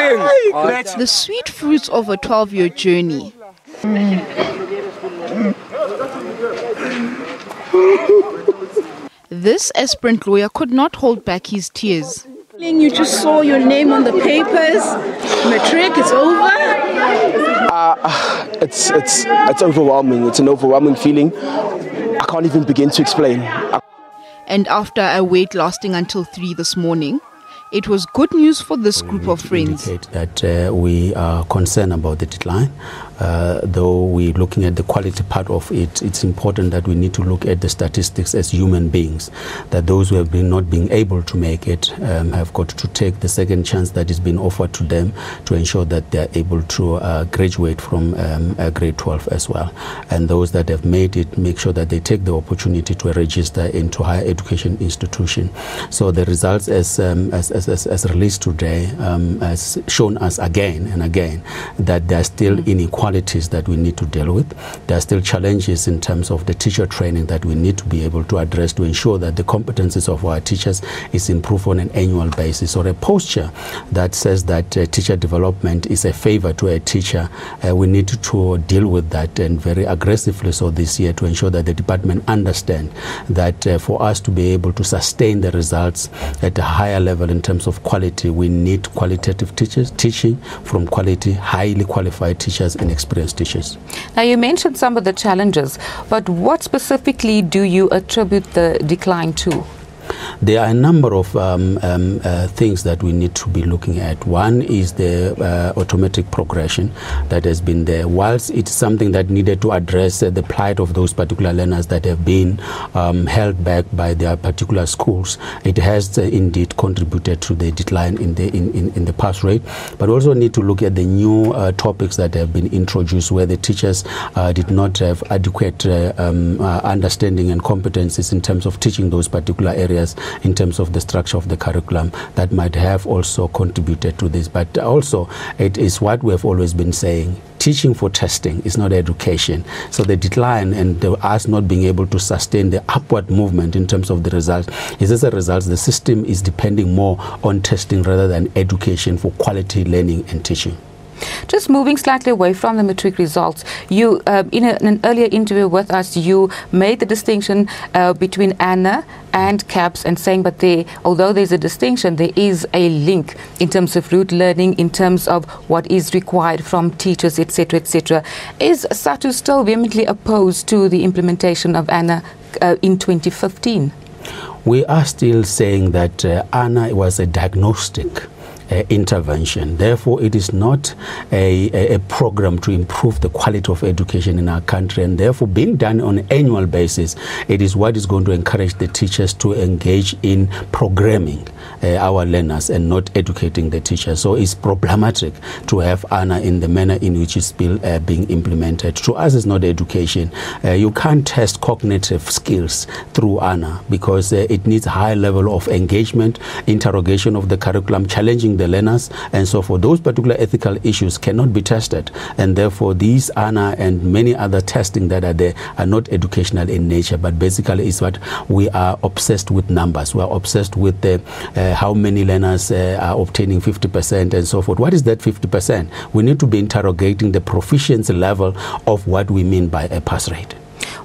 The sweet fruits of a 12-year journey. This aspirant lawyer could not hold back his tears. You just saw your name on the papers. Matric is over. It's overwhelming. It's an overwhelming feeling. I can't even begin to explain. And after a wait lasting until 3 this morning, it was good news for this group of friends. That we are concerned about the decline. Though we're looking at the quality part of it, it's important that we need to look at the statistics as human beings, that those who have been not being able to make it have got to take the second chance that is being offered to them to ensure that they're able to graduate from grade 12 as well. And those that have made it, make sure that they take the opportunity to register into higher education institution. So the results as released today has shown us again and again that there are still inequalities that we need to deal with. There are still challenges in terms of the teacher training that we need to be able to address to ensure that the competencies of our teachers is improved on an annual basis, or a posture that says that teacher development is a favor to a teacher. We need to deal with that, and very aggressively so this year, to ensure that the department understand that for us to be able to sustain the results at a higher level in terms of quality, we need qualitative teachers, teaching from quality, highly qualified teachers and experienced teachers. Now, you mentioned some of the challenges, but what specifically do you attribute the decline to? There are a number of things that we need to be looking at. One is the automatic progression that has been there. Whilst it's something that needed to address the plight of those particular learners that have been held back by their particular schools, it has indeed contributed to the decline in the pass rate. But also need to look at the new topics that have been introduced, where the teachers did not have adequate understanding and competencies in terms of teaching those particular areas, in terms of the structure of the curriculum, that might have also contributed to this. But also, it is what we have always been saying: teaching for testing is not education. So the decline and us not being able to sustain the upward movement in terms of the results is, as a result, the system is depending more on testing rather than education for quality learning and teaching. Just moving slightly away from the matric results, you, in an earlier interview with us, you made the distinction between ANA and CAPS, and saying, but although there's a distinction, there is a link in terms of rote learning, in terms of what is required from teachers, etc., etc. Is Sadtu still vehemently opposed to the implementation of ANA in 2015? We are still saying that ANA was a diagnostic intervention. Therefore, it is not a program to improve the quality of education in our country, and therefore being done on an annual basis, it is what is going to encourage the teachers to engage in programming our learners and not educating the teachers. So it's problematic to have ANA in the manner in which it's being implemented. To us, it's not education. You can't test cognitive skills through ANA, because it needs a high level of engagement, interrogation of the curriculum, challenging the learners, and so for those particular ethical issues cannot be tested, and therefore these ANA and many other testing that are there are not educational in nature, but basically is what we are obsessed with numbers. We are obsessed with how many learners are obtaining 50% and so forth. What is that 50%? We need to be interrogating the proficiency level of what we mean by a pass rate.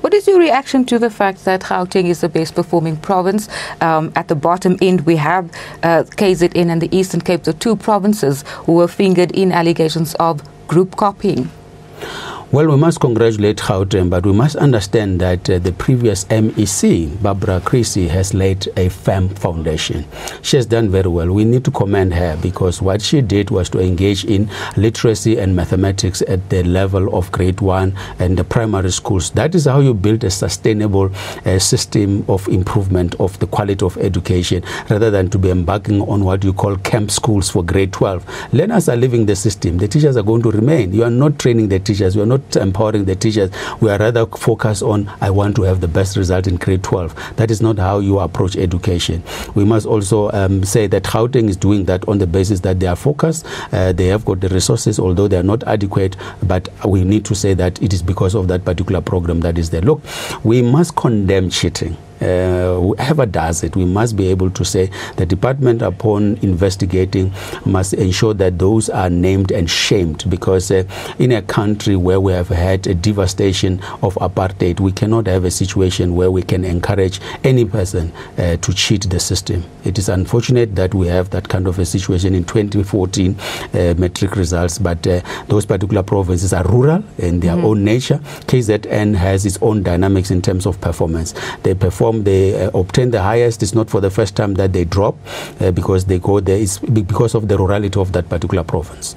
What is your reaction to the fact that Gauteng is the best performing province? At the bottom end, we have KZN and the Eastern Cape, the two provinces who were fingered in allegations of group copying. Well, we must congratulate Gauteng, but we must understand that the previous MEC, Barbara Creasy, has laid a firm foundation. She has done very well. We need to commend her, because what she did was to engage in literacy and mathematics at the level of grade 1 and the primary schools. That is how you build a sustainable system of improvement of the quality of education, rather than to be embarking on what you call camp schools for grade 12. Learners are leaving the system. The teachers are going to remain. You are not training the teachers. You are not empowering the teachers. We are rather focused on, I want to have the best result in grade 12. That is not how you approach education. We must also say that Gauteng is doing that on the basis that they are focused. They have got the resources, although they are not adequate, but we need to say that it is because of that particular program that is there. Look, we must condemn cheating. whoever does it, we must be able to say the department, upon investigating, must ensure that those are named and shamed, because in a country where we have had a devastation of apartheid, we cannot have a situation where we can encourage any person to cheat the system. It is unfortunate that we have that kind of a situation in 2014 Matric results, but those particular provinces are rural in their own nature. KZN has its own dynamics in terms of performance. They obtain the highest. It's not for the first time that they drop because they go there. It's because of the rurality of that particular province.